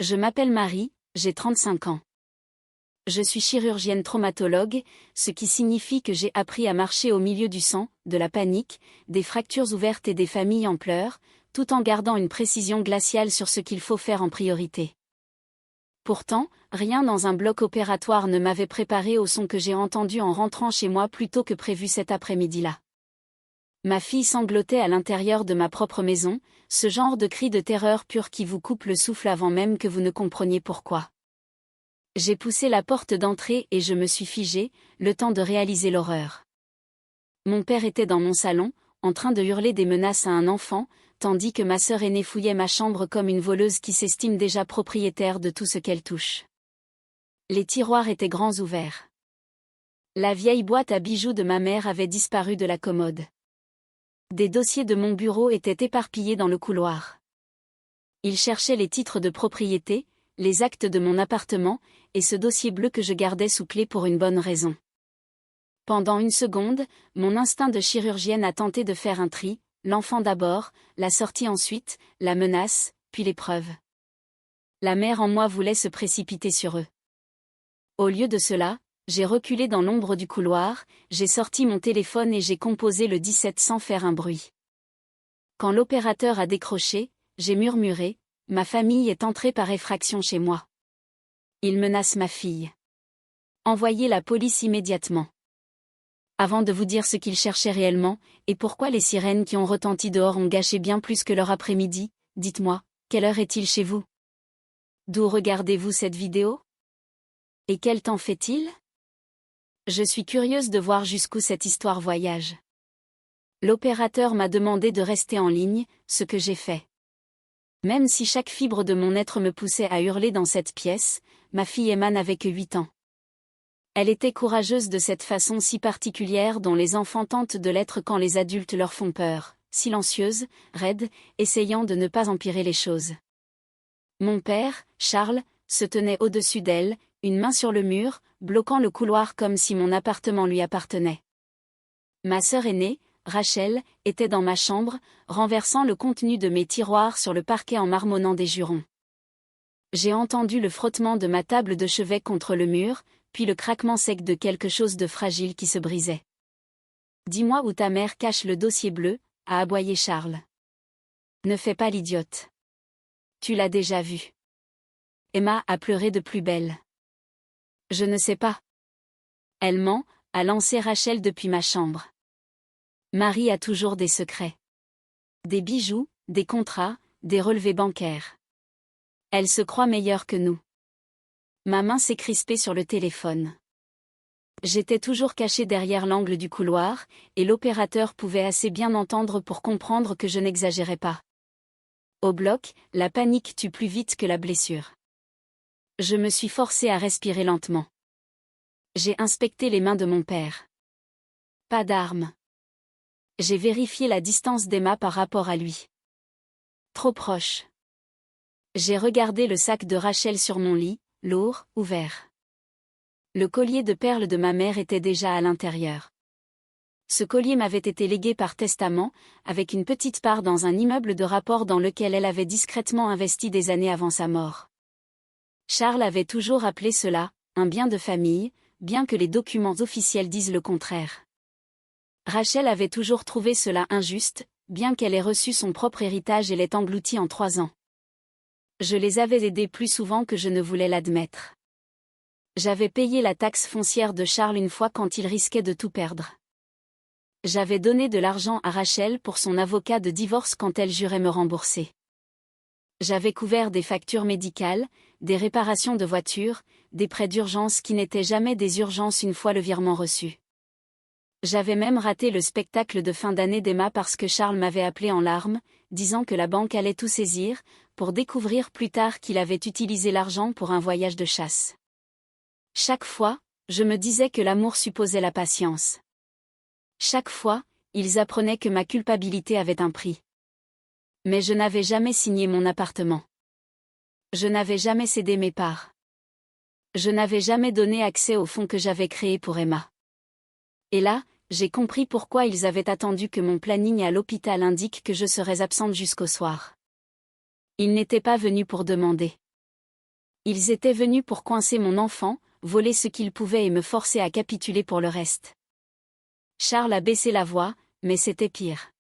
Je m'appelle Marie, j'ai 35 ans. Je suis chirurgienne traumatologue, ce qui signifie que j'ai appris à marcher au milieu du sang, de la panique, des fractures ouvertes et des familles en pleurs, tout en gardant une précision glaciale sur ce qu'il faut faire en priorité. Pourtant, rien dans un bloc opératoire ne m'avait préparé au son que j'ai entendu en rentrant chez moi plus tôt que prévu cet après-midi-là. Ma fille sanglotait à l'intérieur de ma propre maison, ce genre de cri de terreur pur qui vous coupe le souffle avant même que vous ne compreniez pourquoi. J'ai poussé la porte d'entrée et je me suis figée, le temps de réaliser l'horreur. Mon père était dans mon salon, en train de hurler des menaces à un enfant, tandis que ma sœur aînée fouillait ma chambre comme une voleuse qui s'estime déjà propriétaire de tout ce qu'elle touche. Les tiroirs étaient grands ouverts. La vieille boîte à bijoux de ma mère avait disparu de la commode. Des dossiers de mon bureau étaient éparpillés dans le couloir. Ils cherchaient les titres de propriété, les actes de mon appartement, et ce dossier bleu que je gardais sous clé pour une bonne raison. Pendant une seconde, mon instinct de chirurgienne a tenté de faire un tri, l'enfant d'abord, la sortie ensuite, la menace, puis l'épreuve. La mère en moi voulait se précipiter sur eux. Au lieu de cela, j'ai reculé dans l'ombre du couloir, j'ai sorti mon téléphone et j'ai composé le 17 sans faire un bruit. Quand l'opérateur a décroché, j'ai murmuré, « Ma famille est entrée par effraction chez moi. Il menace ma fille. Envoyez la police immédiatement. » Avant de vous dire ce qu'ils cherchaient réellement, et pourquoi les sirènes qui ont retenti dehors ont gâché bien plus que leur après-midi, dites-moi, quelle heure est-il chez vous? D'où regardez-vous cette vidéo? Et quel temps fait-il? Je suis curieuse de voir jusqu'où cette histoire voyage. L'opérateur m'a demandé de rester en ligne, ce que j'ai fait. Même si chaque fibre de mon être me poussait à hurler dans cette pièce, ma fille Emma n'avait que 8 ans. Elle était courageuse de cette façon si particulière dont les enfants tentent de l'être quand les adultes leur font peur, silencieuse, raide, essayant de ne pas empirer les choses. Mon père, Charles, se tenait au-dessus d'elle, une main sur le mur, bloquant le couloir comme si mon appartement lui appartenait. Ma sœur aînée, Rachel, était dans ma chambre, renversant le contenu de mes tiroirs sur le parquet en marmonnant des jurons. J'ai entendu le frottement de ma table de chevet contre le mur, puis le craquement sec de quelque chose de fragile qui se brisait. « Dis-moi où ta mère cache le dossier bleu » a aboyé Charles. « Ne fais pas l'idiote. Tu l'as déjà vu. » Emma a pleuré de plus belle. « Je ne sais pas. » Elle ment, a lancé Rachel depuis ma chambre. Marie a toujours des secrets. Des bijoux, des contrats, des relevés bancaires. Elle se croit meilleure que nous. Ma main s'est crispée sur le téléphone. J'étais toujours cachée derrière l'angle du couloir, et l'opérateur pouvait assez bien entendre pour comprendre que je n'exagérais pas. Au bloc, la panique tue plus vite que la blessure. Je me suis forcée à respirer lentement. J'ai inspecté les mains de mon père. Pas d'armes. J'ai vérifié la distance d'Emma par rapport à lui. Trop proche. J'ai regardé le sac de Rachel sur mon lit, lourd, ouvert. Le collier de perles de ma mère était déjà à l'intérieur. Ce collier m'avait été légué par testament, avec une petite part dans un immeuble de rapport dans lequel elle avait discrètement investi des années avant sa mort. Charles avait toujours appelé cela « un bien de famille », bien que les documents officiels disent le contraire. Rachel avait toujours trouvé cela injuste, bien qu'elle ait reçu son propre héritage et l'ait englouti en 3 ans. Je les avais aidés plus souvent que je ne voulais l'admettre. J'avais payé la taxe foncière de Charles une fois quand il risquait de tout perdre. J'avais donné de l'argent à Rachel pour son avocat de divorce quand elle jurait me rembourser. J'avais couvert des factures médicales, des réparations de voitures, des prêts d'urgence qui n'étaient jamais des urgences une fois le virement reçu. J'avais même raté le spectacle de fin d'année d'Emma parce que Charles m'avait appelé en larmes, disant que la banque allait tout saisir, pour découvrir plus tard qu'il avait utilisé l'argent pour un voyage de chasse. Chaque fois, je me disais que l'amour supposait la patience. Chaque fois, ils apprenaient que ma culpabilité avait un prix. Mais je n'avais jamais signé mon appartement. Je n'avais jamais cédé mes parts. Je n'avais jamais donné accès au fonds que j'avais créé pour Emma. Et là, j'ai compris pourquoi ils avaient attendu que mon planning à l'hôpital indique que je serais absente jusqu'au soir. Ils n'étaient pas venus pour demander. Ils étaient venus pour coincer mon enfant, voler ce qu'ils pouvaient et me forcer à capituler pour le reste. Charles a baissé la voix, mais c'était pire.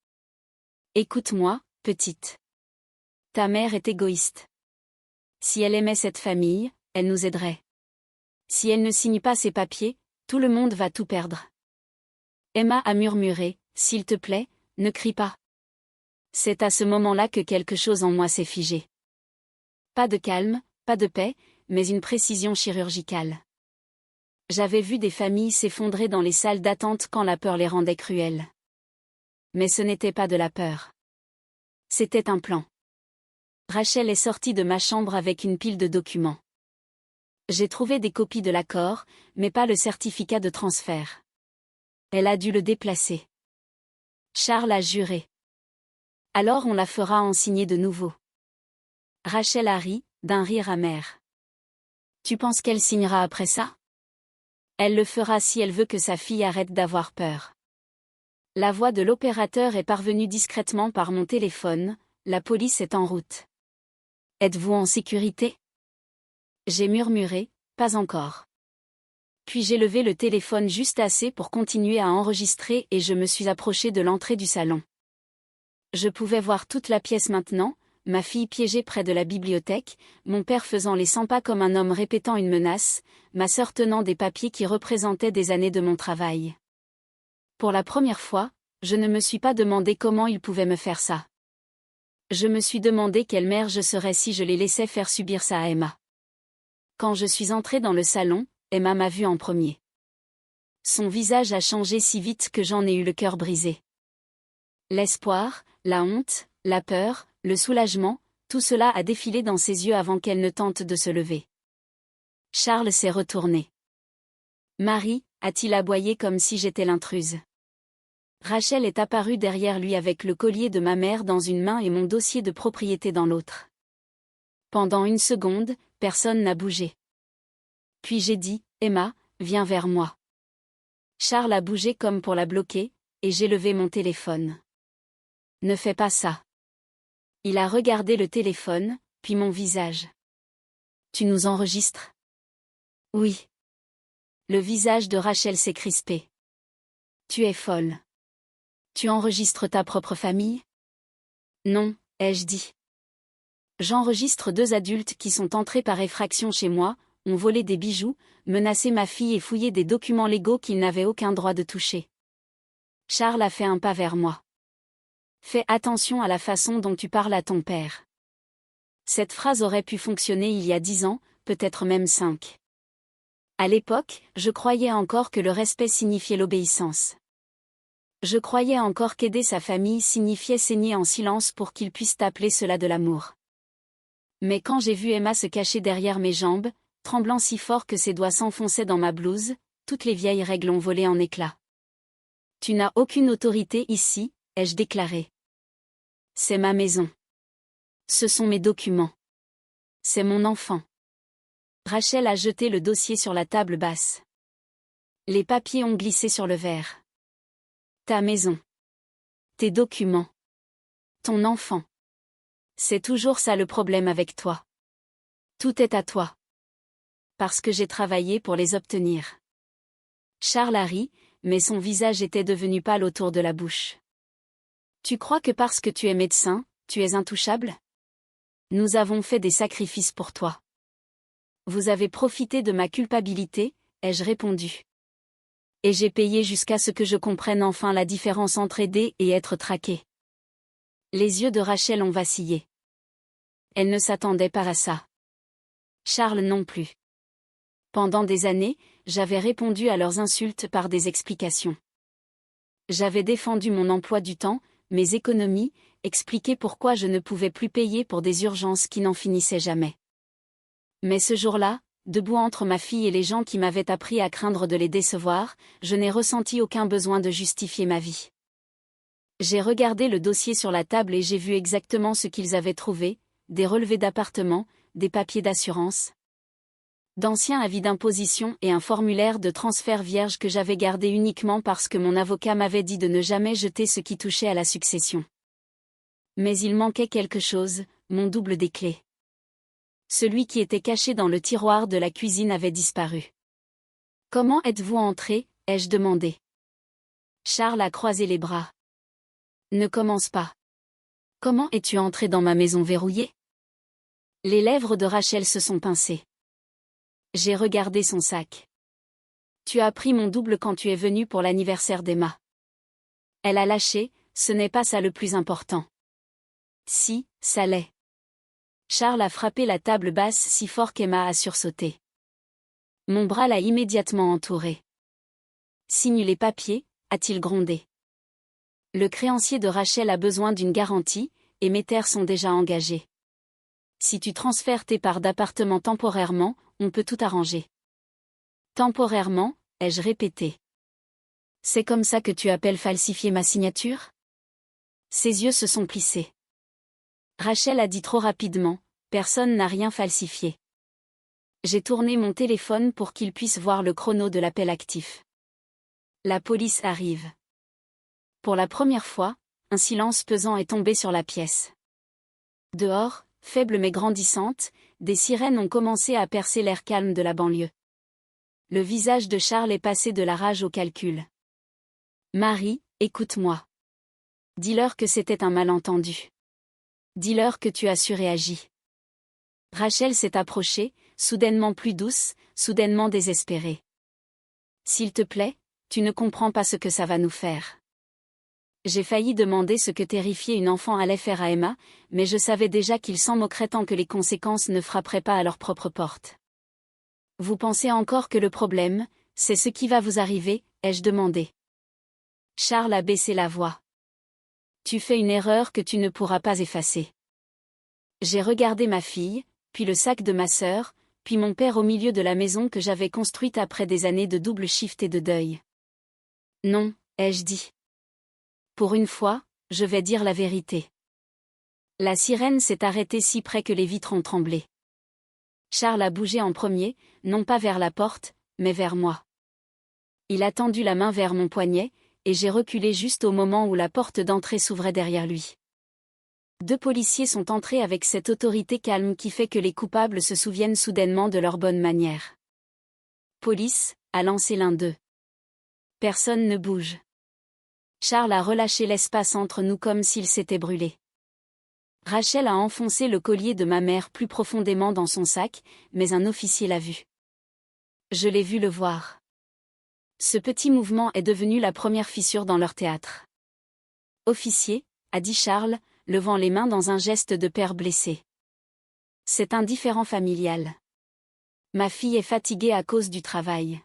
Écoute-moi, petite. Ta mère est égoïste. Si elle aimait cette famille, elle nous aiderait. Si elle ne signe pas ses papiers, tout le monde va tout perdre. Emma a murmuré, s'il te plaît, ne crie pas. C'est à ce moment-là que quelque chose en moi s'est figé. Pas de calme, pas de paix, mais une précision chirurgicale. J'avais vu des familles s'effondrer dans les salles d'attente quand la peur les rendait cruelles. Mais ce n'était pas de la peur. C'était un plan. Rachel est sortie de ma chambre avec une pile de documents. J'ai trouvé des copies de l'accord, mais pas le certificat de transfert. Elle a dû le déplacer. Charles a juré. Alors on la fera en signer de nouveau. Rachel a ri, d'un rire amer. Tu penses qu'elle signera après ça? Elle le fera si elle veut que sa fille arrête d'avoir peur. La voix de l'opérateur est parvenue discrètement par mon téléphone, la police est en route. Êtes-vous en sécurité? J'ai murmuré, pas encore. Puis j'ai levé le téléphone juste assez pour continuer à enregistrer et je me suis approché de l'entrée du salon. Je pouvais voir toute la pièce maintenant, ma fille piégée près de la bibliothèque, mon père faisant les 100 pas comme un homme répétant une menace, ma sœur tenant des papiers qui représentaient des années de mon travail. Pour la première fois, je ne me suis pas demandé comment il pouvait me faire ça. Je me suis demandé quelle mère je serais si je les laissais faire subir ça à Emma. Quand je suis entrée dans le salon, Emma m'a vue en premier. Son visage a changé si vite que j'en ai eu le cœur brisé. L'espoir, la honte, la peur, le soulagement, tout cela a défilé dans ses yeux avant qu'elle ne tente de se lever. Charles s'est retourné. Marie, a-t-il aboyé comme si j'étais l'intruse. Rachel est apparue derrière lui avec le collier de ma mère dans une main et mon dossier de propriété dans l'autre. Pendant une seconde, personne n'a bougé. Puis j'ai dit, Emma, viens vers moi. Charles a bougé comme pour la bloquer, et j'ai levé mon téléphone. Ne fais pas ça. Il a regardé le téléphone, puis mon visage. Tu nous enregistres? Oui. Le visage de Rachel s'est crispé. Tu es folle. Tu enregistres ta propre famille? Non, ai-je dit. J'enregistre 2 adultes qui sont entrés par effraction chez moi, ont volé des bijoux, menacé ma fille et fouillé des documents légaux qu'ils n'avaient aucun droit de toucher. Charles a fait un pas vers moi. Fais attention à la façon dont tu parles à ton père. Cette phrase aurait pu fonctionner il y a 10 ans, peut-être même 5. À l'époque, je croyais encore que le respect signifiait l'obéissance. Je croyais encore qu'aider sa famille signifiait saigner en silence pour qu'il puisse appeler cela de l'amour. Mais quand j'ai vu Emma se cacher derrière mes jambes, tremblant si fort que ses doigts s'enfonçaient dans ma blouse, toutes les vieilles règles ont volé en éclats. Tu n'as aucune autorité ici, ai-je déclaré. C'est ma maison. Ce sont mes documents. C'est mon enfant. Rachel a jeté le dossier sur la table basse. Les papiers ont glissé sur le verre. Ta maison. Tes documents. Ton enfant. C'est toujours ça le problème avec toi. Tout est à toi. Parce que j'ai travaillé pour les obtenir. Charles a ri, mais son visage était devenu pâle autour de la bouche. Tu crois que parce que tu es médecin, tu es intouchable? Nous avons fait des sacrifices pour toi. Vous avez profité de ma culpabilité, ai-je répondu. Et j'ai payé jusqu'à ce que je comprenne enfin la différence entre aider et être traqué. Les yeux de Rachel ont vacillé. Elle ne s'attendait pas à ça. Charles non plus. Pendant des années, j'avais répondu à leurs insultes par des explications. J'avais défendu mon emploi du temps, mes économies, expliqué pourquoi je ne pouvais plus payer pour des urgences qui n'en finissaient jamais. Mais ce jour-là, debout entre ma fille et les gens qui m'avaient appris à craindre de les décevoir, je n'ai ressenti aucun besoin de justifier ma vie. J'ai regardé le dossier sur la table et j'ai vu exactement ce qu'ils avaient trouvé, des relevés d'appartement, des papiers d'assurance, d'anciens avis d'imposition et un formulaire de transfert vierge que j'avais gardé uniquement parce que mon avocat m'avait dit de ne jamais jeter ce qui touchait à la succession. Mais il manquait quelque chose, mon double des clés. Celui qui était caché dans le tiroir de la cuisine avait disparu. « Comment êtes-vous entré ?» ai-je demandé. Charles a croisé les bras. « Ne commence pas. Comment es-tu entré dans ma maison verrouillée ?» Les lèvres de Rachel se sont pincées. J'ai regardé son sac. « Tu as pris mon double quand tu es venu pour l'anniversaire d'Emma. » Elle a lâché, « Ce n'est pas ça le plus important. » Si, ça l'est. Charles a frappé la table basse si fort qu'Emma a sursauté. Mon bras l'a immédiatement entouré. « Signe les papiers », a-t-il grondé. Le créancier de Rachel a besoin d'une garantie, et mes terres sont déjà engagées. Si tu transfères tes parts d'appartement temporairement, on peut tout arranger. Temporairement, ai-je répété. C'est comme ça que tu appelles falsifier ma signature ? Ses yeux se sont plissés. Rachel a dit trop rapidement, personne n'a rien falsifié. J'ai tourné mon téléphone pour qu'il puisse voir le chrono de l'appel actif. La police arrive. Pour la première fois, un silence pesant est tombé sur la pièce. Dehors, faible mais grandissante, des sirènes ont commencé à percer l'air calme de la banlieue. Le visage de Charles est passé de la rage au calcul. « Marie, écoute-moi. Dis-leur que c'était un malentendu. Dis-leur que tu as surréagi. » Rachel s'est approchée, soudainement plus douce, soudainement désespérée. « S'il te plaît, tu ne comprends pas ce que ça va nous faire. » J'ai failli demander ce que terrifier une enfant allait faire à Emma, mais je savais déjà qu'ils s'en moqueraient tant que les conséquences ne frapperaient pas à leur propre porte. « Vous pensez encore que le problème, c'est ce qui va vous arriver ?» ai-je demandé. Charles a baissé la voix. « Tu fais une erreur que tu ne pourras pas effacer. » J'ai regardé ma fille, puis le sac de ma sœur, puis mon père au milieu de la maison que j'avais construite après des années de double shift et de deuil. « Non, ai-je dit. Pour une fois, je vais dire la vérité. » La sirène s'est arrêtée si près que les vitres ont tremblé. Charles a bougé en premier, non pas vers la porte, mais vers moi. Il a tendu la main vers mon poignet, et j'ai reculé juste au moment où la porte d'entrée s'ouvrait derrière lui. 2 policiers sont entrés avec cette autorité calme qui fait que les coupables se souviennent soudainement de leurs bonnes manières. « Police », a lancé l'un d'eux. Personne ne bouge. Charles a relâché l'espace entre nous comme s'il s'était brûlé. Rachel a enfoncé le collier de ma mère plus profondément dans son sac, mais un officier l'a vu. Je l'ai vu le voir. Ce petit mouvement est devenu la première fissure dans leur théâtre. « Officier », a dit Charles, levant les mains dans un geste de père blessé. « C'est un différend familial. Ma fille est fatiguée à cause du travail. »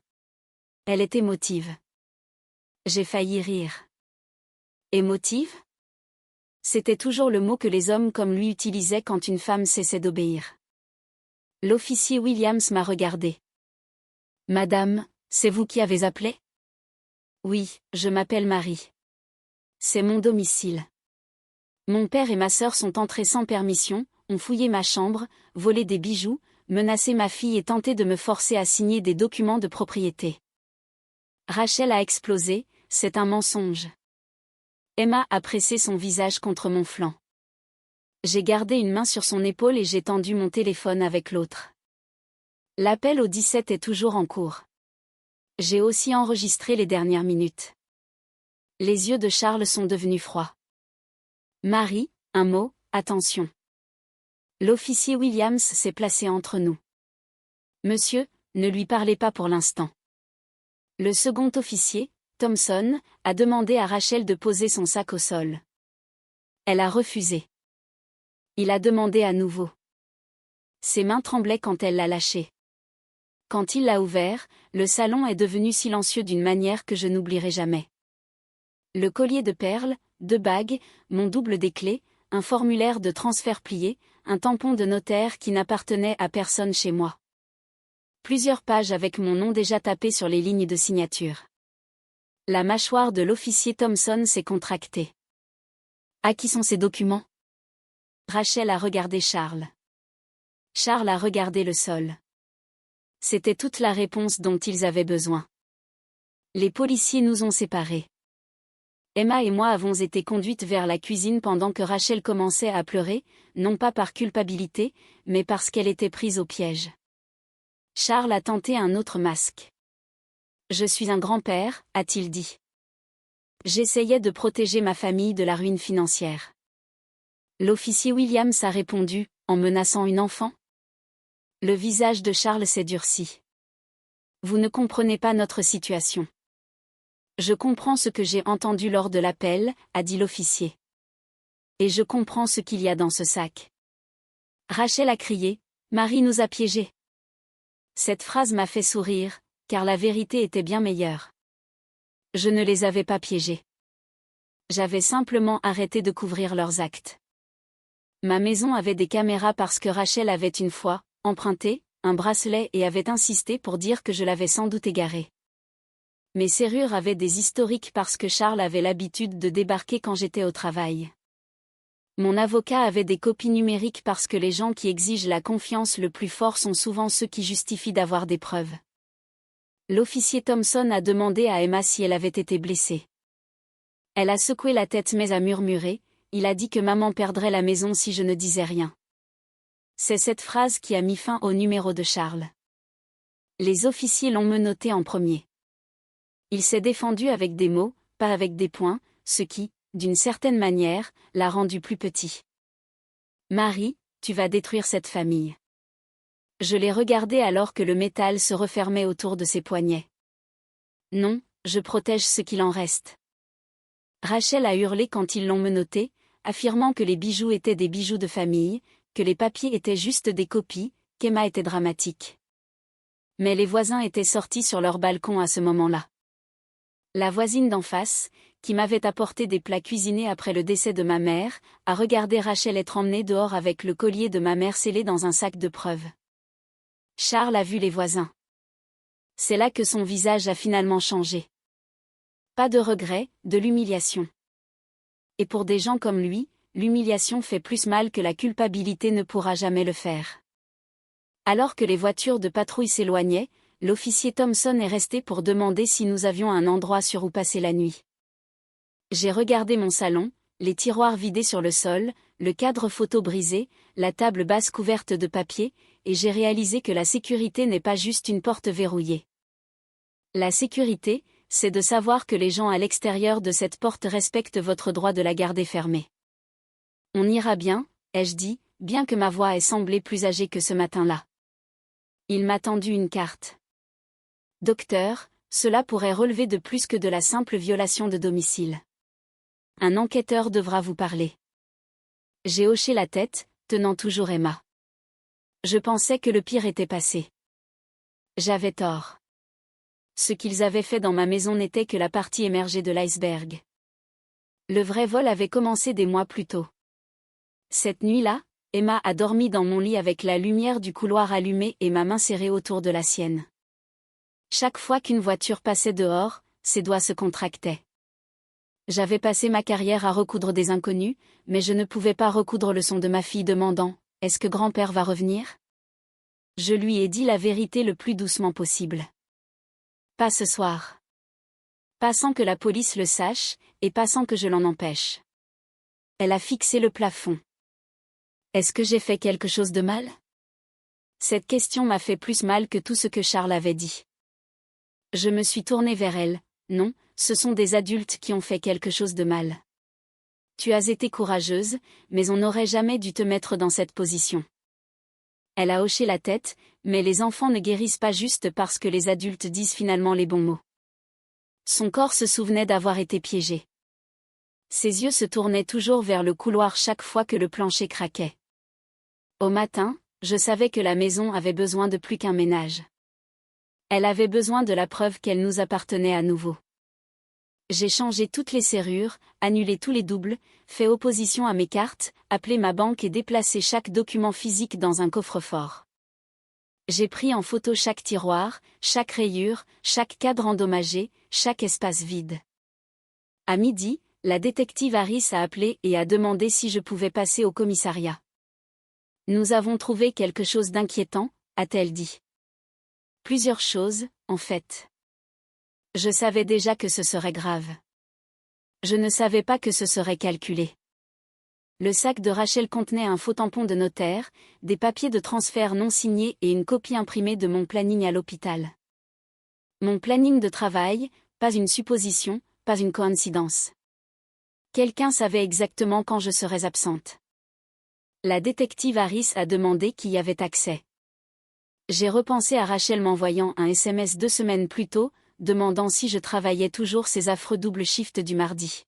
Elle est émotive. J'ai failli rire. Émotive ? C'était toujours le mot que les hommes comme lui utilisaient quand une femme cessait d'obéir. L'officier Williams m'a regardé. « Madame, c'est vous qui avez appelé ? » Oui, je m'appelle Marie. C'est mon domicile. Mon père et ma sœur sont entrés sans permission, ont fouillé ma chambre, volé des bijoux, menacé ma fille et tenté de me forcer à signer des documents de propriété. Rachel a explosé, c'est un mensonge. Emma a pressé son visage contre mon flanc. J'ai gardé une main sur son épaule et j'ai tendu mon téléphone avec l'autre. L'appel au 17 est toujours en cours. J'ai aussi enregistré les dernières minutes. Les yeux de Charles sont devenus froids. Marie, un mot, attention. L'officier Williams s'est placé entre nous. Monsieur, ne lui parlez pas pour l'instant. Le second officier, Thompson, a demandé à Rachel de poser son sac au sol. Elle a refusé. Il a demandé à nouveau. Ses mains tremblaient quand elle l'a lâché. Quand il l'a ouvert, le salon est devenu silencieux d'une manière que je n'oublierai jamais. Le collier de perles, 2 bagues, mon double des clés, un formulaire de transfert plié, un tampon de notaire qui n'appartenait à personne chez moi. Plusieurs pages avec mon nom déjà tapé sur les lignes de signature. La mâchoire de l'officier Thompson s'est contractée. À qui sont ces documents ? Rachel a regardé Charles. Charles a regardé le sol. C'était toute la réponse dont ils avaient besoin. Les policiers nous ont séparés. Emma et moi avons été conduites vers la cuisine pendant que Rachel commençait à pleurer, non pas par culpabilité, mais parce qu'elle était prise au piège. Charles a tenté un autre masque. Je suis un grand-père, a-t-il dit. J'essayais de protéger ma famille de la ruine financière. L'officier Williams a répondu, en menaçant une enfant. Le visage de Charles s'est durci. Vous ne comprenez pas notre situation. Je comprends ce que j'ai entendu lors de l'appel, a dit l'officier. Et je comprends ce qu'il y a dans ce sac. Rachel a crié, Marie nous a piégés. Cette phrase m'a fait sourire, car la vérité était bien meilleure. Je ne les avais pas piégés. J'avais simplement arrêté de couvrir leurs actes. Ma maison avait des caméras parce que Rachel avait une fois emprunté un bracelet et avait insisté pour dire que je l'avais sans doute égaré. Mes serrures avaient des historiques parce que Charles avait l'habitude de débarquer quand j'étais au travail. Mon avocat avait des copies numériques parce que les gens qui exigent la confiance le plus fort sont souvent ceux qui justifient d'avoir des preuves. L'officier Thompson a demandé à Emma si elle avait été blessée. Elle a secoué la tête mais a murmuré, il a dit que maman perdrait la maison si je ne disais rien. C'est cette phrase qui a mis fin au numéro de Charles. Les officiers l'ont menotté en premier. Il s'est défendu avec des mots, pas avec des poings, ce qui, d'une certaine manière, l'a rendu plus petit. Marie, tu vas détruire cette famille. Je l'ai regardé alors que le métal se refermait autour de ses poignets. Non, je protège ce qu'il en reste. Rachel a hurlé quand ils l'ont menotté, affirmant que les bijoux étaient des bijoux de famille, que les papiers étaient juste des copies, qu'Emma était dramatique. Mais les voisins étaient sortis sur leur balcon à ce moment-là. La voisine d'en face, qui m'avait apporté des plats cuisinés après le décès de ma mère, a regardé Rachel être emmenée dehors avec le collier de ma mère scellé dans un sac de preuves. Charles a vu les voisins. C'est là que son visage a finalement changé. Pas de regret, de l'humiliation. Et pour des gens comme lui, l'humiliation fait plus mal que la culpabilité ne pourra jamais le faire. Alors que les voitures de patrouille s'éloignaient, l'officier Thompson est resté pour demander si nous avions un endroit sûr où passer la nuit. J'ai regardé mon salon, les tiroirs vidés sur le sol, le cadre photo brisé, la table basse couverte de papier, et j'ai réalisé que la sécurité n'est pas juste une porte verrouillée. La sécurité, c'est de savoir que les gens à l'extérieur de cette porte respectent votre droit de la garder fermée. On ira bien, ai-je dit, bien que ma voix ait semblé plus âgée que ce matin-là. Il m'a tendu une carte. Docteur, cela pourrait relever de plus que de la simple violation de domicile. Un enquêteur devra vous parler. J'ai hoché la tête, tenant toujours Emma. Je pensais que le pire était passé. J'avais tort. Ce qu'ils avaient fait dans ma maison n'était que la partie émergée de l'iceberg. Le vrai vol avait commencé des mois plus tôt. Cette nuit-là, Emma a dormi dans mon lit avec la lumière du couloir allumée et ma main serrée autour de la sienne. Chaque fois qu'une voiture passait dehors, ses doigts se contractaient. J'avais passé ma carrière à recoudre des inconnus, mais je ne pouvais pas recoudre le son de ma fille demandant « Est-ce que grand-père va revenir ?» Je lui ai dit la vérité le plus doucement possible. Pas ce soir. Pas sans que la police le sache, et pas sans que je l'en empêche. Elle a fixé le plafond. Est-ce que j'ai fait quelque chose de mal? Cette question m'a fait plus mal que tout ce que Charles avait dit. Je me suis tournée vers elle. Non, ce sont des adultes qui ont fait quelque chose de mal. Tu as été courageuse, mais on n'aurait jamais dû te mettre dans cette position. Elle a hoché la tête, mais les enfants ne guérissent pas juste parce que les adultes disent finalement les bons mots. Son corps se souvenait d'avoir été piégé. Ses yeux se tournaient toujours vers le couloir chaque fois que le plancher craquait. Au matin, je savais que la maison avait besoin de plus qu'un ménage. Elle avait besoin de la preuve qu'elle nous appartenait à nouveau. J'ai changé toutes les serrures, annulé tous les doubles, fait opposition à mes cartes, appelé ma banque et déplacé chaque document physique dans un coffre-fort. J'ai pris en photo chaque tiroir, chaque rayure, chaque cadre endommagé, chaque espace vide. À midi, la détective Harris a appelé et a demandé si je pouvais passer au commissariat. Nous avons trouvé quelque chose d'inquiétant, a-t-elle dit. Plusieurs choses, en fait. Je savais déjà que ce serait grave. Je ne savais pas que ce serait calculé. Le sac de Rachel contenait un faux tampon de notaire, des papiers de transfert non signés et une copie imprimée de mon planning à l'hôpital. Mon planning de travail, pas une supposition, pas une coïncidence. Quelqu'un savait exactement quand je serais absente. La détective Harris a demandé qui y avait accès. J'ai repensé à Rachel m'envoyant un SMS 2 semaines plus tôt, demandant si je travaillais toujours ces affreux double shifts du mardi.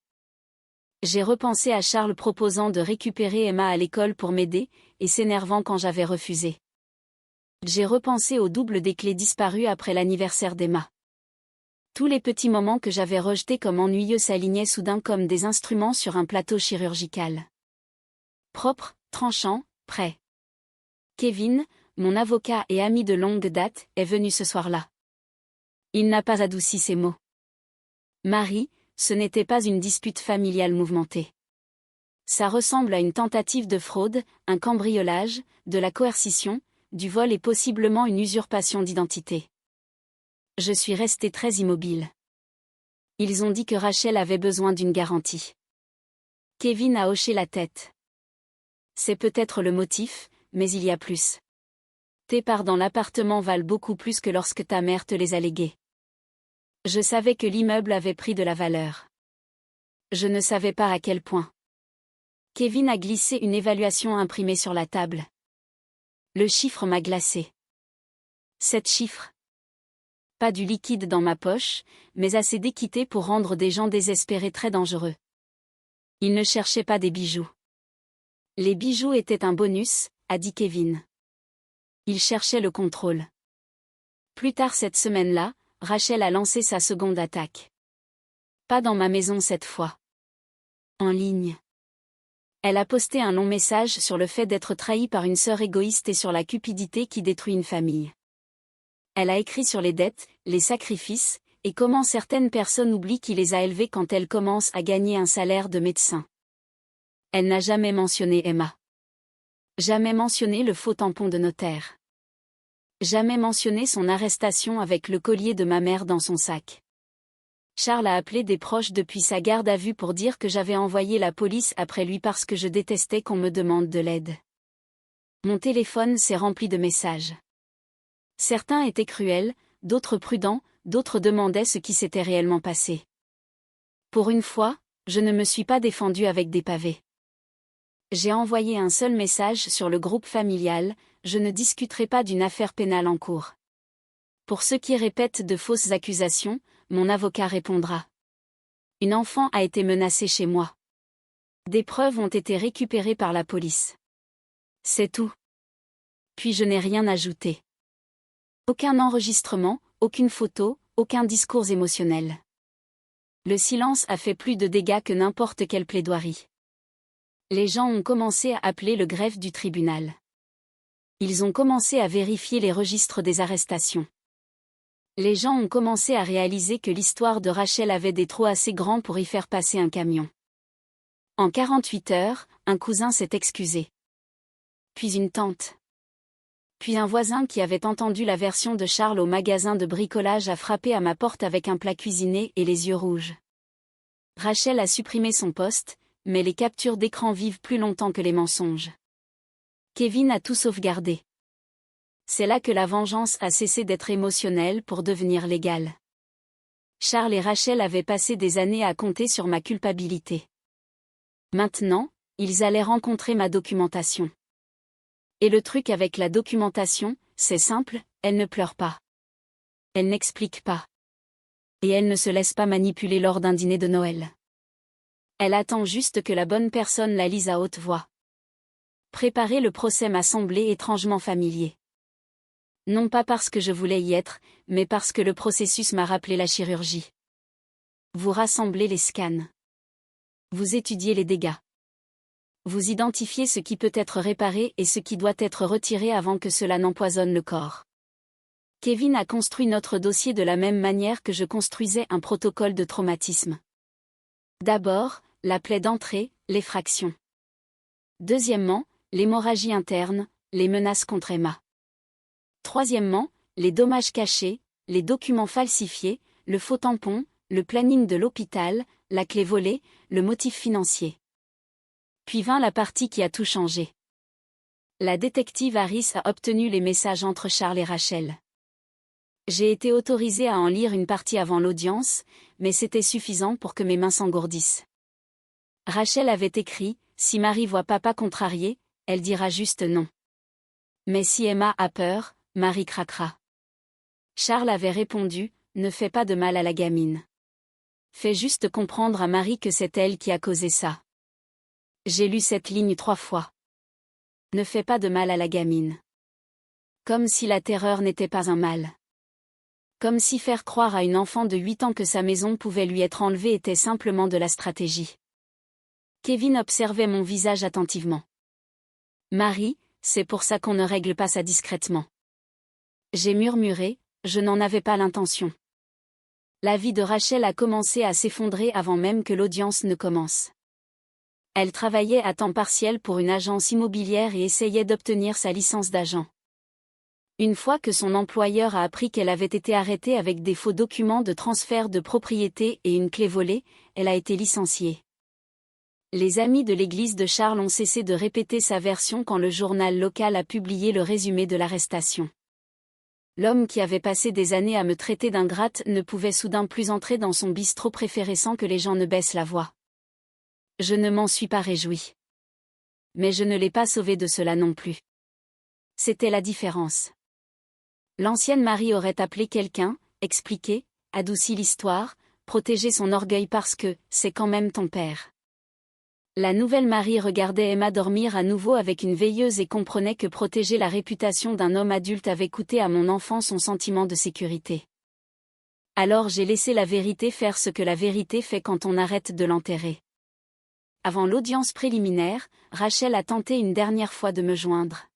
J'ai repensé à Charles proposant de récupérer Emma à l'école pour m'aider, et s'énervant quand j'avais refusé. J'ai repensé au double des clés disparues après l'anniversaire d'Emma. Tous les petits moments que j'avais rejetés comme ennuyeux s'alignaient soudain comme des instruments sur un plateau chirurgical. Propre, tranchant, prêt. Kevin, mon avocat et ami de longue date, est venu ce soir-là. Il n'a pas adouci ses mots. Marie, ce n'était pas une dispute familiale mouvementée. Ça ressemble à une tentative de fraude, un cambriolage, de la coercition, du vol et possiblement une usurpation d'identité. Je suis restée très immobile. Ils ont dit que Rachel avait besoin d'une garantie. Kevin a hoché la tête. C'est peut-être le motif, mais il y a plus. Tes parts dans l'appartement valent beaucoup plus que lorsque ta mère te les a léguées. Je savais que l'immeuble avait pris de la valeur. Je ne savais pas à quel point. Kevin a glissé une évaluation imprimée sur la table. Le chiffre m'a glacé. 7 chiffres. Pas du liquide dans ma poche, mais assez d'équité pour rendre des gens désespérés très dangereux. Il ne cherchait pas des bijoux. Les bijoux étaient un bonus, a dit Kevin. Il cherchait le contrôle. Plus tard cette semaine-là, Rachel a lancé sa seconde attaque. Pas dans ma maison cette fois. En ligne. Elle a posté un long message sur le fait d'être trahie par une sœur égoïste et sur la cupidité qui détruit une famille. Elle a écrit sur les dettes, les sacrifices, et comment certaines personnes oublient qui les a élevées quand elles commencent à gagner un salaire de médecin. Elle n'a jamais mentionné Emma. Jamais mentionné le faux tampon de notaire. Jamais mentionné son arrestation avec le collier de ma mère dans son sac. Charles a appelé des proches depuis sa garde à vue pour dire que j'avais envoyé la police après lui parce que je détestais qu'on me demande de l'aide. Mon téléphone s'est rempli de messages. Certains étaient cruels, d'autres prudents, d'autres demandaient ce qui s'était réellement passé. Pour une fois, je ne me suis pas défendue avec des pavés. J'ai envoyé un seul message sur le groupe familial, je ne discuterai pas d'une affaire pénale en cours. Pour ceux qui répètent de fausses accusations, mon avocat répondra. Une enfant a été menacée chez moi. Des preuves ont été récupérées par la police. C'est tout. Puis je n'ai rien ajouté. Aucun enregistrement, aucune photo, aucun discours émotionnel. Le silence a fait plus de dégâts que n'importe quelle plaidoirie. Les gens ont commencé à appeler le greffe du tribunal. Ils ont commencé à vérifier les registres des arrestations. Les gens ont commencé à réaliser que l'histoire de Rachel avait des trous assez grands pour y faire passer un camion. En 48 heures, un cousin s'est excusé. Puis une tante. Puis un voisin qui avait entendu la version de Charles au magasin de bricolage a frappé à ma porte avec un plat cuisiné et les yeux rouges. Rachel a supprimé son post, mais les captures d'écran vivent plus longtemps que les mensonges. Kevin a tout sauvegardé. C'est là que la vengeance a cessé d'être émotionnelle pour devenir légale. Charles et Rachel avaient passé des années à compter sur ma culpabilité. Maintenant, ils allaient rencontrer ma documentation. Et le truc avec la documentation, c'est simple, elle ne pleure pas. Elle n'explique pas. Et elle ne se laisse pas manipuler lors d'un dîner de Noël. Elle attend juste que la bonne personne la lise à haute voix. Préparer le procès m'a semblé étrangement familier. Non pas parce que je voulais y être, mais parce que le processus m'a rappelé la chirurgie. Vous rassemblez les scans. Vous étudiez les dégâts. Vous identifiez ce qui peut être réparé et ce qui doit être retiré avant que cela n'empoisonne le corps. Kevin a construit notre dossier de la même manière que je construisais un protocole de traumatisme. D'abord, la plaie d'entrée, l'effraction. Deuxièmement, l'hémorragie interne, les menaces contre Emma. Troisièmement, les dommages cachés, les documents falsifiés, le faux tampon, le planning de l'hôpital, la clé volée, le motif financier. Puis vint la partie qui a tout changé. La détective Harris a obtenu les messages entre Charles et Rachel. J'ai été autorisée à en lire une partie avant l'audience, mais c'était suffisant pour que mes mains s'engourdissent. Rachel avait écrit, « Si Marie voit papa contrarié, elle dira juste non. Mais si Emma a peur, Marie craquera. » Charles avait répondu, « Ne fais pas de mal à la gamine. Fais juste comprendre à Marie que c'est elle qui a causé ça. » J'ai lu cette ligne 3 fois. Ne fais pas de mal à la gamine. Comme si la terreur n'était pas un mal. Comme si faire croire à une enfant de 8 ans que sa maison pouvait lui être enlevée était simplement de la stratégie. Kevin observait mon visage attentivement. Marie, c'est pour ça qu'on ne règle pas ça discrètement. J'ai murmuré, je n'en avais pas l'intention. La vie de Rachel a commencé à s'effondrer avant même que l'audience ne commence. Elle travaillait à temps partiel pour une agence immobilière et essayait d'obtenir sa licence d'agent. Une fois que son employeur a appris qu'elle avait été arrêtée avec des faux documents de transfert de propriété et une clé volée, elle a été licenciée. Les amis de l'église de Charles ont cessé de répéter sa version quand le journal local a publié le résumé de l'arrestation. L'homme qui avait passé des années à me traiter d'ingrate ne pouvait soudain plus entrer dans son bistrot préféré sans que les gens ne baissent la voix. Je ne m'en suis pas réjoui. Mais je ne l'ai pas sauvé de cela non plus. C'était la différence. L'ancienne Marie aurait appelé quelqu'un, expliqué, adouci l'histoire, protégé son orgueil parce que c'est quand même ton père. La nouvelle Marie regardait Emma dormir à nouveau avec une veilleuse et comprenait que protéger la réputation d'un homme adulte avait coûté à mon enfant son sentiment de sécurité. Alors j'ai laissé la vérité faire ce que la vérité fait quand on arrête de l'enterrer. Avant l'audience préliminaire, Rachel a tenté une dernière fois de me joindre.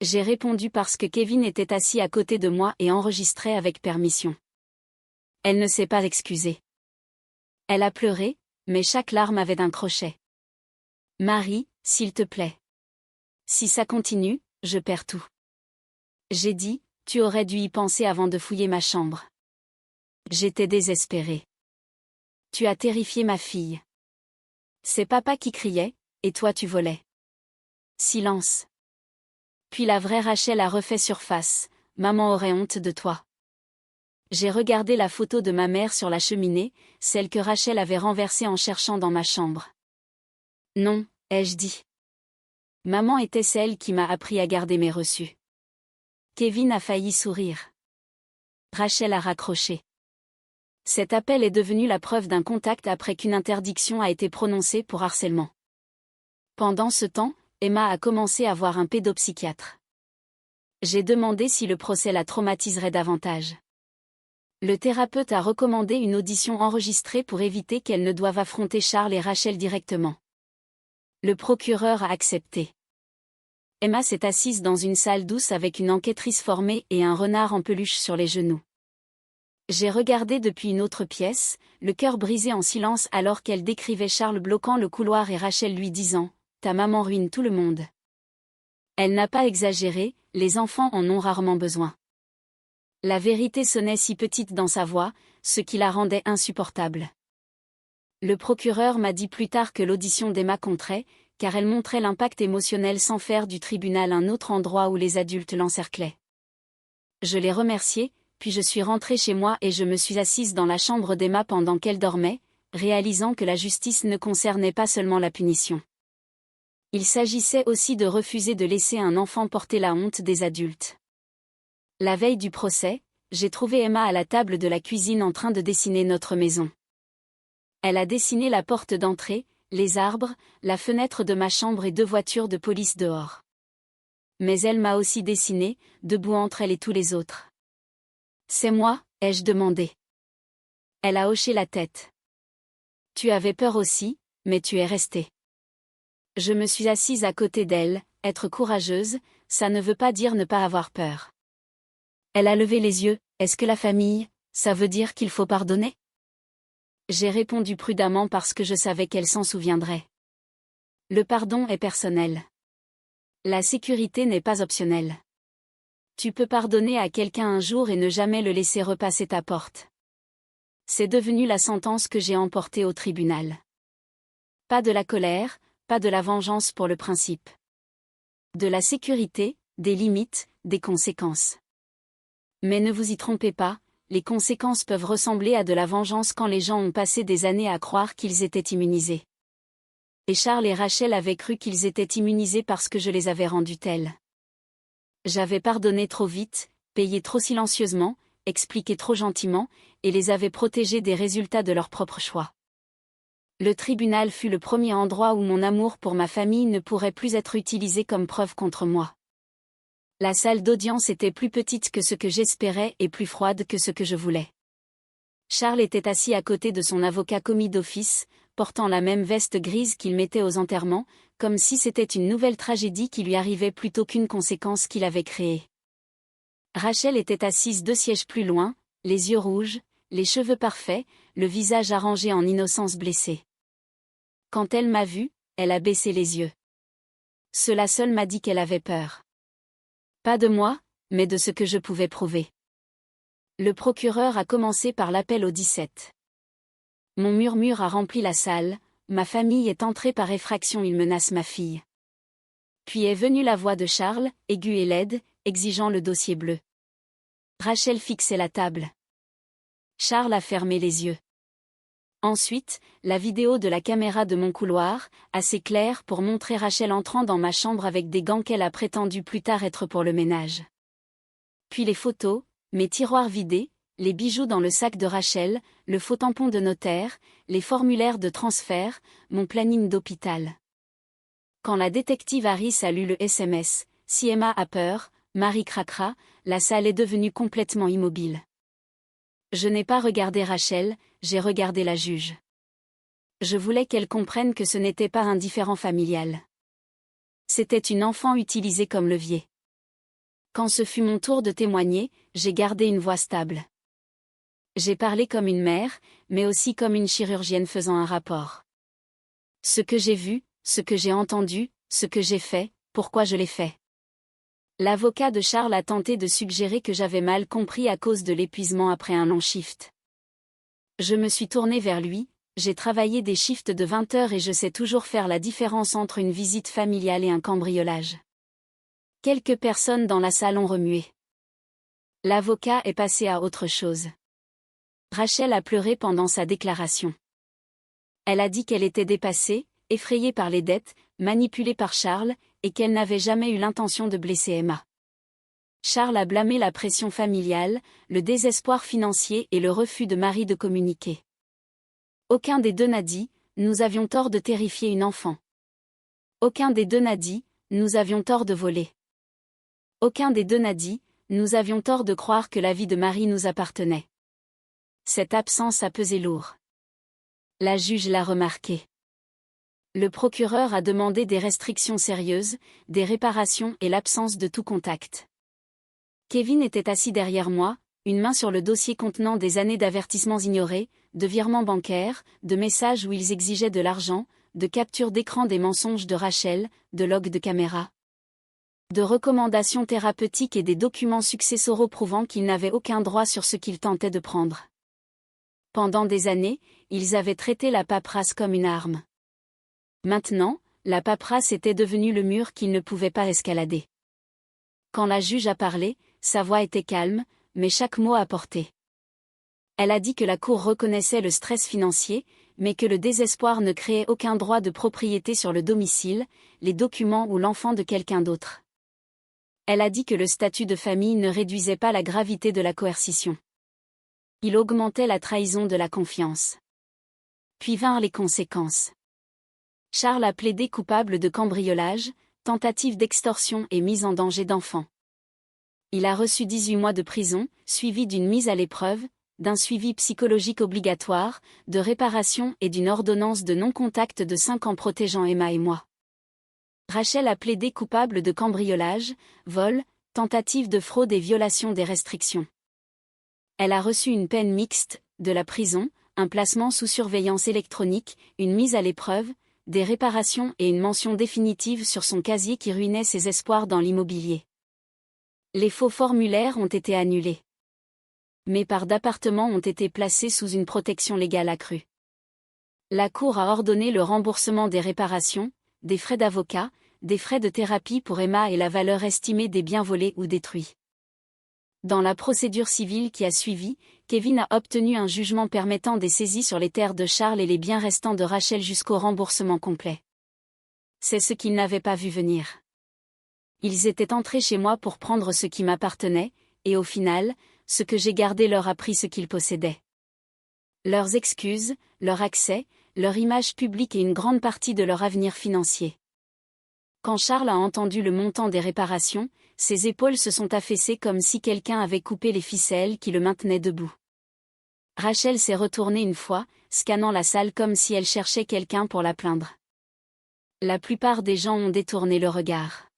J'ai répondu parce que Kevin était assis à côté de moi et enregistrait avec permission. Elle ne s'est pas excusée. Elle a pleuré, mais chaque larme avait un crochet. Marie, s'il te plaît. Si ça continue, je perds tout. J'ai dit, tu aurais dû y penser avant de fouiller ma chambre. J'étais désespérée. Tu as terrifié ma fille. C'est papa qui criait, et toi tu volais. Silence. Puis la vraie Rachel a refait surface, maman aurait honte de toi. J'ai regardé la photo de ma mère sur la cheminée, celle que Rachel avait renversée en cherchant dans ma chambre. Non, ai-je dit. Maman était celle qui m'a appris à garder mes reçus. Kevin a failli sourire. Rachel a raccroché. Cet appel est devenu la preuve d'un contact après qu'une interdiction a été prononcée pour harcèlement. Pendant ce temps, Emma a commencé à voir un pédopsychiatre. J'ai demandé si le procès la traumatiserait davantage. Le thérapeute a recommandé une audition enregistrée pour éviter qu'elle ne doive affronter Charles et Rachel directement. Le procureur a accepté. Emma s'est assise dans une salle douce avec une enquêtrice formée et un renard en peluche sur les genoux. J'ai regardé depuis une autre pièce, le cœur brisé en silence alors qu'elle décrivait Charles bloquant le couloir et Rachel lui disant « Ta maman ruine tout le monde ». Elle n'a pas exagéré, les enfants en ont rarement besoin. La vérité sonnait si petite dans sa voix, ce qui la rendait insupportable. Le procureur m'a dit plus tard que l'audition d'Emma compterait, car elle montrait l'impact émotionnel sans faire du tribunal un autre endroit où les adultes l'encerclaient. Je l'ai remercié, puis je suis rentrée chez moi et je me suis assise dans la chambre d'Emma pendant qu'elle dormait, réalisant que la justice ne concernait pas seulement la punition. Il s'agissait aussi de refuser de laisser un enfant porter la honte des adultes. La veille du procès, j'ai trouvé Emma à la table de la cuisine en train de dessiner notre maison. Elle a dessiné la porte d'entrée, les arbres, la fenêtre de ma chambre et 2 voitures de police dehors. Mais elle m'a aussi dessiné, debout entre elle et tous les autres. « C'est moi ?» ai-je demandé. Elle a hoché la tête. « Tu avais peur aussi, mais tu es restée. » Je me suis assise à côté d'elle, être courageuse, ça ne veut pas dire ne pas avoir peur. Elle a levé les yeux, est-ce que la famille, ça veut dire qu'il faut pardonner ? J'ai répondu prudemment parce que je savais qu'elle s'en souviendrait. Le pardon est personnel. La sécurité n'est pas optionnelle. Tu peux pardonner à quelqu'un un jour et ne jamais le laisser repasser ta porte. C'est devenu la sentence que j'ai emportée au tribunal. Pas de la colère, pas de la vengeance pour le principe. De la sécurité, des limites, des conséquences. Mais ne vous y trompez pas, les conséquences peuvent ressembler à de la vengeance quand les gens ont passé des années à croire qu'ils étaient immunisés. Et Charles et Rachel avaient cru qu'ils étaient immunisés parce que je les avais rendus tels. J'avais pardonné trop vite, payé trop silencieusement, expliqué trop gentiment, et les avais protégés des résultats de leur propre choix. Le tribunal fut le premier endroit où mon amour pour ma famille ne pourrait plus être utilisé comme preuve contre moi. La salle d'audience était plus petite que ce que j'espérais et plus froide que ce que je voulais. Charles était assis à côté de son avocat commis d'office, portant la même veste grise qu'il mettait aux enterrements, comme si c'était une nouvelle tragédie qui lui arrivait plutôt qu'une conséquence qu'il avait créée. Rachel était assise 2 sièges plus loin, les yeux rouges, les cheveux parfaits, le visage arrangé en innocence blessée. Quand elle m'a vue, elle a baissé les yeux. Cela seul m'a dit qu'elle avait peur. Pas de moi, mais de ce que je pouvais prouver. Le procureur a commencé par l'appel au 17. Mon murmure a rempli la salle, ma famille est entrée par effraction, il menace ma fille. Puis est venue la voix de Charles, aiguë et laide, exigeant le dossier bleu. Rachel fixait la table. Charles a fermé les yeux. Ensuite, la vidéo de la caméra de mon couloir, assez claire pour montrer Rachel entrant dans ma chambre avec des gants qu'elle a prétendu plus tard être pour le ménage. Puis les photos, mes tiroirs vidés, les bijoux dans le sac de Rachel, le faux tampon de notaire, les formulaires de transfert, mon planning d'hôpital. Quand la détective Harris a lu le SMS, si Emma a peur, Marie craquera, la salle est devenue complètement immobile. Je n'ai pas regardé Rachel, j'ai regardé la juge. Je voulais qu'elle comprenne que ce n'était pas un différend familial. C'était une enfant utilisée comme levier. Quand ce fut mon tour de témoigner, j'ai gardé une voix stable. J'ai parlé comme une mère, mais aussi comme une chirurgienne faisant un rapport. Ce que j'ai vu, ce que j'ai entendu, ce que j'ai fait, pourquoi je l'ai fait. L'avocat de Charles a tenté de suggérer que j'avais mal compris à cause de l'épuisement après un long shift. Je me suis tournée vers lui, j'ai travaillé des shifts de 20 heures et je sais toujours faire la différence entre une visite familiale et un cambriolage. Quelques personnes dans la salle ont remué. L'avocat est passé à autre chose. Rachel a pleuré pendant sa déclaration. Elle a dit qu'elle était dépassée, effrayée par les dettes, manipulée par Charles, et qu'elle n'avait jamais eu l'intention de blesser Emma. Charles a blâmé la pression familiale, le désespoir financier et le refus de Marie de communiquer. Aucun des deux n'a dit « Nous avions tort de terrifier une enfant ». Aucun des deux n'a dit « Nous avions tort de voler ». Aucun des deux n'a dit « Nous avions tort de croire que la vie de Marie nous appartenait ». Cette absence a pesé lourd. La juge l'a remarqué. Le procureur a demandé des restrictions sérieuses, des réparations et l'absence de tout contact. Kevin était assis derrière moi, une main sur le dossier contenant des années d'avertissements ignorés, de virements bancaires, de messages où ils exigeaient de l'argent, de captures d'écran des mensonges de Rachel, de logs de caméra, de recommandations thérapeutiques et des documents successoraux prouvant qu'ils n'avaient aucun droit sur ce qu'ils tentaient de prendre. Pendant des années, ils avaient traité la paperasse comme une arme. Maintenant, la paperasse était devenue le mur qu'ils ne pouvaient pas escalader. Quand la juge a parlé, sa voix était calme, mais chaque mot a porté. Elle a dit que la Cour reconnaissait le stress financier, mais que le désespoir ne créait aucun droit de propriété sur le domicile, les documents ou l'enfant de quelqu'un d'autre. Elle a dit que le statut de famille ne réduisait pas la gravité de la coercition. Il augmentait la trahison de la confiance. Puis vinrent les conséquences. Charles a plaidé coupable de cambriolage, tentative d'extorsion et mise en danger d'enfant. Il a reçu 18 mois de prison, suivi d'une mise à l'épreuve, d'un suivi psychologique obligatoire, de réparation et d'une ordonnance de non-contact de 5 ans protégeant Emma et moi. Rachel a plaidé coupable de cambriolage, vol, tentative de fraude et violation des restrictions. Elle a reçu une peine mixte, de la prison, un placement sous surveillance électronique, une mise à l'épreuve, des réparations et une mention définitive sur son casier qui ruinait ses espoirs dans l'immobilier. Les faux formulaires ont été annulés. mes parts d'appartements ont été placées sous une protection légale accrue. La Cour a ordonné le remboursement des réparations, des frais d'avocat, des frais de thérapie pour Emma et la valeur estimée des biens volés ou détruits. Dans la procédure civile qui a suivi, Kevin a obtenu un jugement permettant des saisies sur les terres de Charles et les biens restants de Rachel jusqu'au remboursement complet. C'est ce qu'ils n'avaient pas vu venir. Ils étaient entrés chez moi pour prendre ce qui m'appartenait, et au final, ce que j'ai gardé leur a pris ce qu'ils possédaient. Leurs excuses, leur accès, leur image publique et une grande partie de leur avenir financier. Quand Charles a entendu le montant des réparations, ses épaules se sont affaissées comme si quelqu'un avait coupé les ficelles qui le maintenaient debout. Rachel s'est retournée une fois, scannant la salle comme si elle cherchait quelqu'un pour la plaindre. La plupart des gens ont détourné le regard.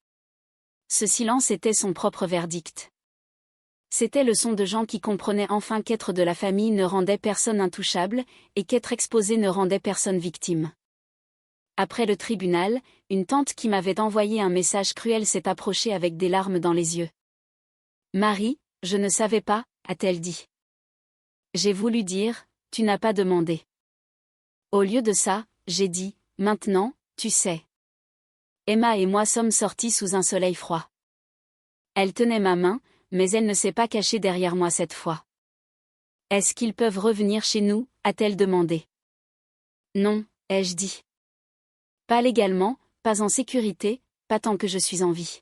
Ce silence était son propre verdict. C'était le son de gens qui comprenaient enfin qu'être de la famille ne rendait personne intouchable, et qu'être exposé ne rendait personne victime. Après le tribunal, une tante qui m'avait envoyé un message cruel s'est approchée avec des larmes dans les yeux. « Marie, je ne savais pas », a-t-elle dit. J'ai voulu dire, tu n'as pas demandé. Au lieu de ça, j'ai dit, maintenant, tu sais. Emma et moi sommes sortis sous un soleil froid. Elle tenait ma main, mais elle ne s'est pas cachée derrière moi cette fois. Est-ce qu'ils peuvent revenir chez nous, a-t-elle demandé. Non, ai-je dit. Pas légalement, pas en sécurité, pas tant que je suis en vie.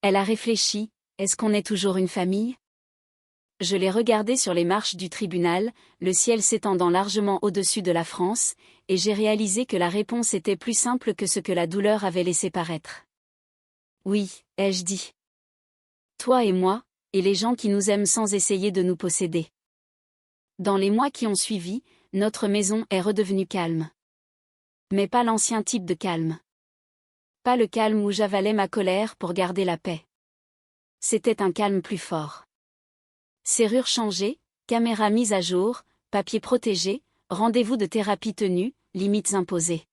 Elle a réfléchi, est-ce qu'on est toujours une famille? Je l'ai regardé sur les marches du tribunal, le ciel s'étendant largement au-dessus de la France, et j'ai réalisé que la réponse était plus simple que ce que la douleur avait laissé paraître. Oui, ai-je dit. Toi et moi, et les gens qui nous aiment sans essayer de nous posséder. Dans les mois qui ont suivi, notre maison est redevenue calme. Mais pas l'ancien type de calme. Pas le calme où j'avalais ma colère pour garder la paix. C'était un calme plus fort. Serrure changée, caméra mise à jour, papier protégé, rendez-vous de thérapie tenu, limites imposées.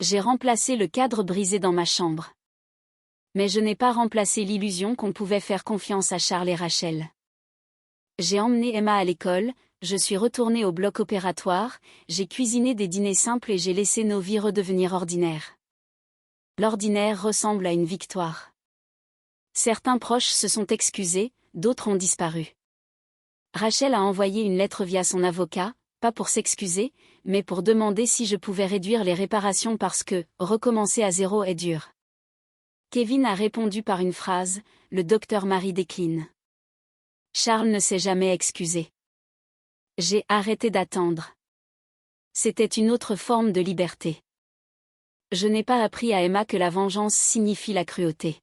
J'ai remplacé le cadre brisé dans ma chambre. Mais je n'ai pas remplacé l'illusion qu'on pouvait faire confiance à Charles et Rachel. J'ai emmené Emma à l'école, je suis retournée au bloc opératoire, j'ai cuisiné des dîners simples et j'ai laissé nos vies redevenir ordinaires. L'ordinaire ressemble à une victoire. Certains proches se sont excusés, d'autres ont disparu. Rachel a envoyé une lettre via son avocat, pas pour s'excuser, mais pour demander si je pouvais réduire les réparations parce que recommencer à zéro est dur. Kevin a répondu par une phrase, le docteur Marie décline. Charles ne s'est jamais excusé. J'ai arrêté d'attendre. C'était une autre forme de liberté. Je n'ai pas appris à Emma que la vengeance signifie la cruauté.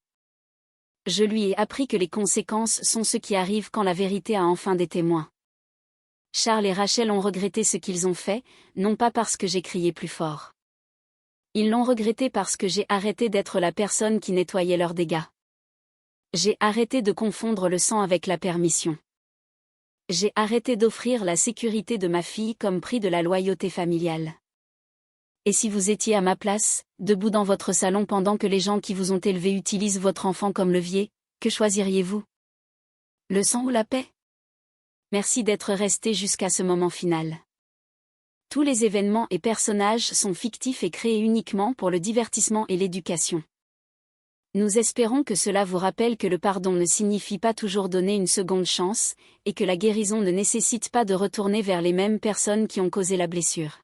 Je lui ai appris que les conséquences sont ce qui arrive quand la vérité a enfin des témoins. Charles et Rachel ont regretté ce qu'ils ont fait, non pas parce que j'ai crié plus fort. Ils l'ont regretté parce que j'ai arrêté d'être la personne qui nettoyait leurs dégâts. J'ai arrêté de confondre le sang avec la permission. J'ai arrêté d'offrir la sécurité de ma fille comme prix de la loyauté familiale. Et si vous étiez à ma place, debout dans votre salon pendant que les gens qui vous ont élevé utilisent votre enfant comme levier, que choisiriez-vous? Le sang ou la paix? Merci d'être resté jusqu'à ce moment final. Tous les événements et personnages sont fictifs et créés uniquement pour le divertissement et l'éducation. Nous espérons que cela vous rappelle que le pardon ne signifie pas toujours donner une seconde chance, et que la guérison ne nécessite pas de retourner vers les mêmes personnes qui ont causé la blessure.